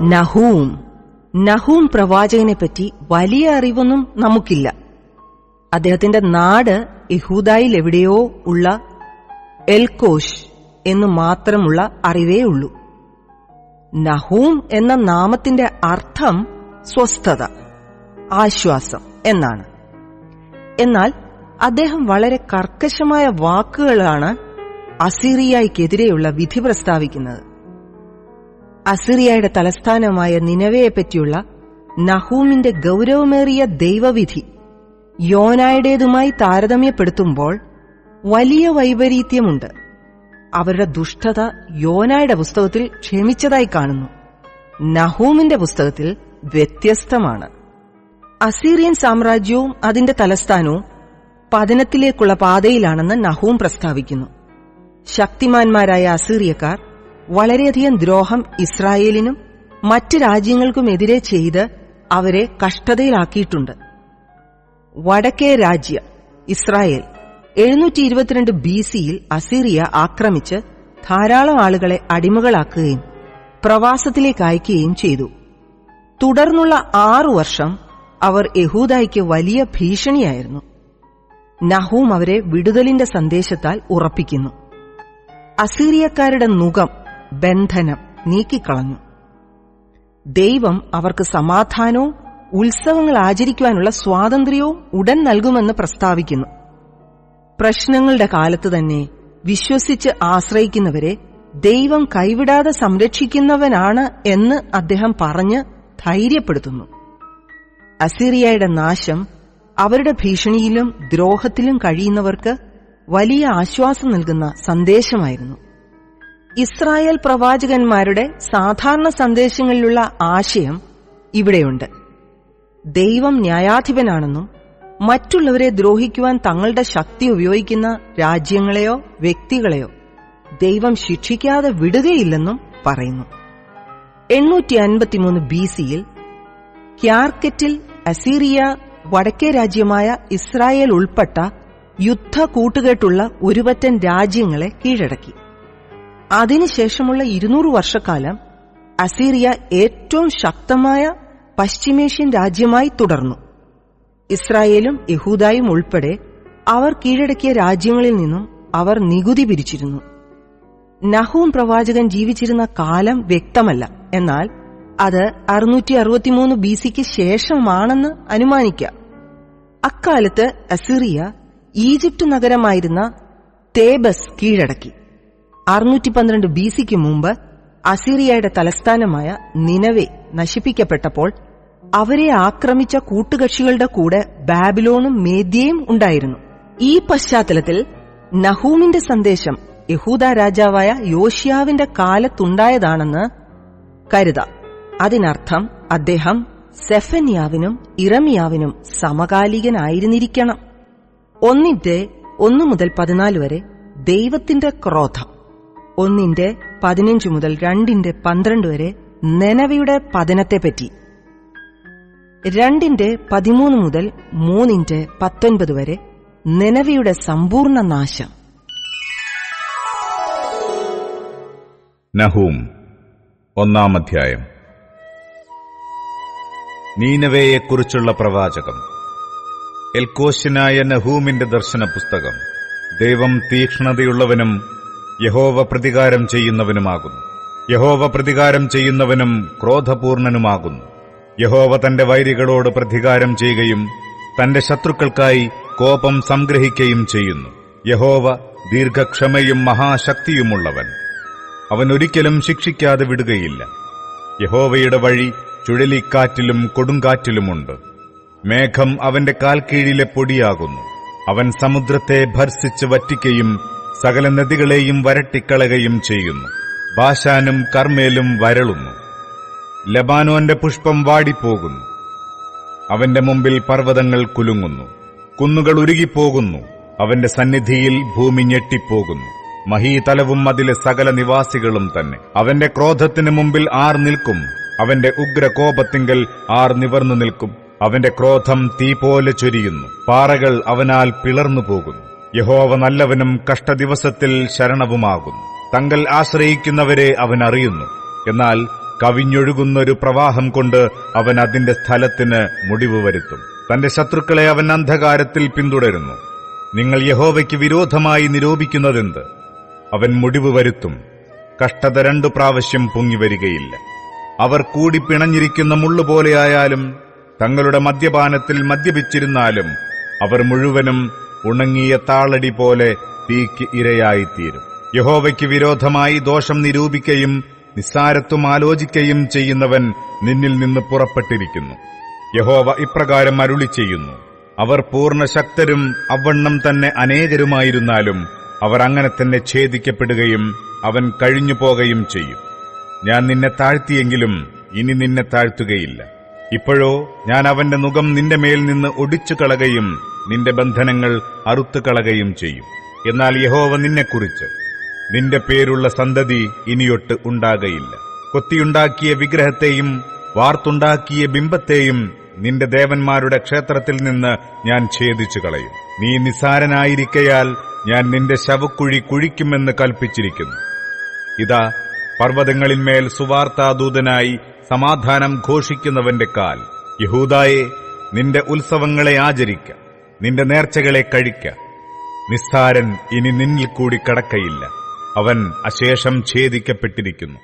നഹൂം പ്രവാചകനെപ്പറ്റി വലിയ അറിവൊന്നും നമുക്കില്ല. അദ്ദേഹത്തിന്റെ നാട് യഹൂദായിൽ എവിടെയോ ഉള്ള എൽകോഷ് എന്നു മാത്രമുള്ള അറിവേ ഉള്ളൂ. നഹൂം എന്ന നാമത്തിന്റെ അർത്ഥം സ്വസ്ഥത, ആശ്വാസം എന്നാണ്. എന്നാൽ അദ്ദേഹം വളരെ കർക്കശമായ വാക്കുകളാണ് അസീറിയയ്ക്കെതിരെയുള്ള വിധി പ്രസ്താവിക്കുന്നത്. അസീറിയയുടെ തലസ്ഥാനമായ നിനവയെപ്പറ്റിയുള്ള നഹൂമിന്റെ ഗൌരവമേറിയ ദൈവവിധി യോനായുടേതുമായി താരതമ്യപ്പെടുത്തുമ്പോൾ വലിയ വൈപരീത്യമുണ്ട്. അവരുടെ ദുഷ്ടത യോനായുടെ പുസ്തകത്തിൽ ക്ഷമിച്ചതായി കാണുന്നു, നഹൂമിന്റെ പുസ്തകത്തിൽ വ്യത്യസ്തമാണ്. അസീറിയൻ സാമ്രാജ്യവും അതിന്റെ തലസ്ഥാനവും പതനത്തിലേക്കുള്ള പാതയിലാണെന്ന് നഹൂം പ്രസ്താവിക്കുന്നു. ശക്തിമാന്മാരായ അസീറിയക്കാർ വളരെയധികം ദ്രോഹം ഇസ്രായേലിനും മറ്റ് രാജ്യങ്ങൾക്കുമെതിരെ ചെയ്ത് അവരെ കഷ്ടതയിലാക്കിയിട്ടുണ്ട്. വടക്കേ രാജ്യ ഇസ്രായേൽ 722 BC-യിൽ അസീറിയ ആക്രമിച്ച് ധാരാളം ആളുകളെ അടിമകളാക്കുകയും പ്രവാസത്തിലേക്ക് അയക്കുകയും ചെയ്തു. തുടർന്നുള്ള 6 വർഷം അവർ യഹൂദായ്ക്ക് വലിയ ഭീഷണിയായിരുന്നു. നഹൂം അവരെ വിടുതലിന്റെ സന്ദേശത്താൽ ഉറപ്പിക്കുന്നു. അസീറിയക്കാരുടെ നുകം, ബന്ധനം നീക്കിക്കളഞ്ഞു. ദൈവം അവർക്ക് സമാധാനവും ഉത്സവങ്ങൾ ആചരിക്കുവാനുള്ള സ്വാതന്ത്ര്യവും ഉടൻ നൽകുമെന്ന് പ്രസ്താവിക്കുന്നു. പ്രശ്നങ്ങളുടെ കാലത്ത് തന്നെ വിശ്വസിച്ച് ആശ്രയിക്കുന്നവരെ ദൈവം കൈവിടാതെ സംരക്ഷിക്കുന്നവനാണ് എന്ന് അദ്ദേഹം പറഞ്ഞ് ധൈര്യപ്പെടുത്തുന്നു. അസീറിയയുടെ നാശം അവരുടെ ഭീഷണിയിലും ദ്രോഹത്തിലും കഴിയുന്നവർക്ക് വലിയ ആശ്വാസം നൽകുന്ന സന്ദേശമായിരുന്നു. ഇസ്രായേൽ പ്രവാചകന്മാരുടെ സാധാരണ സന്ദേശങ്ങളിലുള്ള ആശയം ഇവിടെയുണ്ട്. ദൈവം ന്യായാധിപനാണെന്നും മറ്റുള്ളവരെ ദ്രോഹിക്കുവാൻ തങ്ങളുടെ ശക്തി ഉപയോഗിക്കുന്ന രാജ്യങ്ങളെയോ വ്യക്തികളെയോ ദൈവം ശിക്ഷിക്കാതെ വിടുകയില്ലെന്നും പറയുന്നു. 853 BC-യിൽ ക്യാർക്കറ്റിൽ അസീറിയ വടക്കേ രാജ്യമായ ഇസ്രായേൽ ഉൾപ്പെട്ട യുദ്ധ കൂട്ടുകെട്ടുള്ള ഒരുപറ്റം രാജ്യങ്ങളെ കീഴടക്കി. അതിനുശേഷമുള്ള 200 വർഷക്കാലം അസീറിയ ഏറ്റവും ശക്തമായ പശ്ചിമേഷ്യൻ രാജ്യമായി തുടർന്നു. ഇസ്രായേലും യഹൂദായും ഉൾപ്പെടെ അവർ കീഴടക്കിയ രാജ്യങ്ങളിൽ നിന്നും അവർ നികുതി പിരിച്ചിരുന്നു. നഹൂം പ്രവാചകൻ ജീവിച്ചിരുന്ന കാലം വ്യക്തമല്ല, എന്നാൽ അത് 663 BC-ക്ക് ശേഷമാണെന്ന് അനുമാനിക്കാം. അക്കാലത്ത് അസീറിയ ഈജിപ്ത് നഗരമായിരുന്ന തേബസ് കീഴടക്കി. 612 BC-ക്ക് മുമ്പ് അസീറിയയുടെ തലസ്ഥാനമായ നിനവെ നശിപ്പിക്കപ്പെട്ടപ്പോൾ അവരെ ആക്രമിച്ച കൂട്ടുകക്ഷികളുടെ കൂടെ ബാബിലോണും മേദ്യയും ഉണ്ടായിരുന്നു. ഈ പശ്ചാത്തലത്തിൽ നഹൂമിന്റെ സന്ദേശം യഹൂദ രാജാവായ യോശിയാവിന്റെ കാലത്തുണ്ടായതാണെന്ന് കരുതാം. അതിനർത്ഥം അദ്ദേഹം സെഫന്യാവിനും ഇറമിയാവിനും സമകാലികനായിരുന്നിരിക്കണം. 1:1-14 വരെ ദൈവത്തിന്റെ ക്രോധം, 1:15 മുതൽ 2:12 വരെ നിനവയുടെ പതനത്തെപ്പറ്റി, 2:13 മുതൽ 3:19 വരെ നിനവയുടെ സമ്പൂർണ്ണ നാശം. നഹൂം 1-ാം അധ്യായം. നീനവേയെക്കുറിച്ചുള്ള പ്രവാചകം. എൽകോശിനായ നഹൂമിന്റെ ദർശന പുസ്തകം. ദൈവം തീക്ഷ്ണതയുള്ളവനും യഹോവ പ്രതികാരം ചെയ്യുന്നവനുമാകുന്നു. യഹോവ പ്രതികാരം ചെയ്യുന്നവനും ക്രോധപൂർണനുമാകുന്നു. യഹോവ തന്റെ വൈരികളോട് പ്രതികാരം ചെയ്യുകയും തന്റെ ശത്രുക്കൾക്കായി കോപം സംഗ്രഹിക്കുകയും ചെയ്യുന്നു. യഹോവ ദീർഘക്ഷമയും മഹാശക്തിയുമുള്ളവൻ. അവൻ ഒരിക്കലും ശിക്ഷിക്കാതെ വിടുകയില്ല. യഹോവയുടെ വഴി ചുഴലിക്കാറ്റിലും കൊടുങ്കാറ്റിലുമുണ്ട്. മേഘം അവന്റെ കാൽക്കീഴിലെ പൊടിയാകുന്നു. അവൻ സമുദ്രത്തെ ഭർസിച്ച് വറ്റിക്കുകയും സകല നദികളെയും വരട്ടിക്കളയുകയും ചെയ്യുന്നു. ബാശാനും കർമ്മേലും വരളുന്നു. ലബാനോന്റെ പുഷ്പം വാടിപ്പോകുന്നു. അവന്റെ മുമ്പിൽ പർവ്വതങ്ങൾ കുലുങ്ങുന്നു. കുന്നുകൾ ഉരുകിപ്പോകുന്നു. അവന്റെ സന്നിധിയിൽ ഭൂമി ഞെട്ടിപ്പോകുന്നു. മഹീതലവും അതിലെ സകല നിവാസികളും തന്നെ. അവന്റെ ക്രോധത്തിന് മുമ്പിൽ ആർ നിൽക്കും? അവന്റെ ഉഗ്രകോപത്തിങ്കൽ ആർ നിവർന്നു നിൽക്കും? അവന്റെ ക്രോധം തീ പോലെ ചൊരിയുന്നു. പാറകൾ അവനാൽ പിളർന്നു പോകുന്നു. യഹോവ നല്ലവനും കഷ്ടദിവസത്തിൽ ശരണവുമാകുന്നു. തങ്ങൾ ആശ്രയിക്കുന്നവരെ അവൻ അറിയുന്നു. എന്നാൽ കവിഞ്ഞൊഴുകുന്നൊരു പ്രവാഹം കൊണ്ട് അവൻ അതിന്റെ സ്ഥലത്തിന് മുടിവ് വരുത്തും. തന്റെ ശത്രുക്കളെ അവൻ അന്ധകാരത്തിൽ പിന്തുടരുന്നു. നിങ്ങൾ യഹോവയ്ക്ക് വിരോധമായി നിരൂപിക്കുന്നതെന്ത്? അവൻ മുടിവ് വരുത്തും. കഷ്ടത 2 പ്രാവശ്യം പൊങ്ങിവരികയില്ല. അവർ കൂടി പിണഞ്ഞിരിക്കുന്ന മുള്ളുപോലെയായാലും തങ്ങളുടെ മദ്യപാനത്തിൽ മദ്യപിച്ചിരുന്നാലും അവർ മുഴുവനും ഉണങ്ങിയ താളടി പോലെ തീക്ക് ഇരയായിത്തീരും. യഹോവയ്ക്ക് വിരോധമായി ദോഷം നിരൂപിക്കുകയും നിസ്സാരത്വം ആലോചിക്കുകയും ചെയ്യുന്നവൻ നിന്നിൽ നിന്ന് പുറപ്പെട്ടിരിക്കുന്നു. യഹോവ ഇപ്രകാരം അരുളിച്ചെയ്യുന്നു: അവർ പൂർണ്ണശക്തരും അവണ്ണം തന്നെ അനേകരുമായിരുന്നാലും അവർ അങ്ങനെ തന്നെ ഛേദിക്കപ്പെടുകയും അവൻ കഴിഞ്ഞു പോകുകയും ചെയ്യും. ഞാൻ നിന്നെ താഴ്ത്തിയെങ്കിലും ഇനി നിന്നെ താഴ്ത്തുകയില്ല. ഇപ്പോഴോ ഞാൻ അവന്റെ നുകം നിന്റെ മേൽ നിന്ന് ഒടിച്ചു കളകയും നിന്റെ ബന്ധനങ്ങൾ അറുത്തുകളകയും ചെയ്യും. എന്നാൽ യഹോവ നിന്നെക്കുറിച്ച്: നിന്റെ പേരുള്ള സന്തതി ഇനിയൊട്ട് ഉണ്ടാകയില്ല. കൊത്തിയുണ്ടാക്കിയ വിഗ്രഹത്തെയും വാർത്തുണ്ടാക്കിയ ബിംബത്തെയും നിന്റെ ദേവന്മാരുടെ ക്ഷേത്രത്തിൽ നിന്ന് ഞാൻ ഛേദിച്ചു കളയും. നീ നിസ്സാരനായിരിക്കയാൽ ഞാൻ നിന്റെ ശവക്കുഴി കുഴിക്കുമെന്ന് കൽപ്പിച്ചിരിക്കുന്നു. ഇതാ, പർവ്വതങ്ങളിന്മേൽ സുവാർത്താദൂതനായി സമാധാനം ഘോഷിക്കുന്നവന്റെ കാൽ. യഹൂദായെ, നിന്റെ ഉത്സവങ്ങളെ ആചരിക്ക, നിന്റെ നേർച്ചകളെ കഴിക്ക. നിസ്സാരൻ ഇനി നിന്നിൽ കൂടി കടക്കയില്ല. അവൻ അശേഷം ഛേദിക്കപ്പെട്ടിരിക്കുന്നു.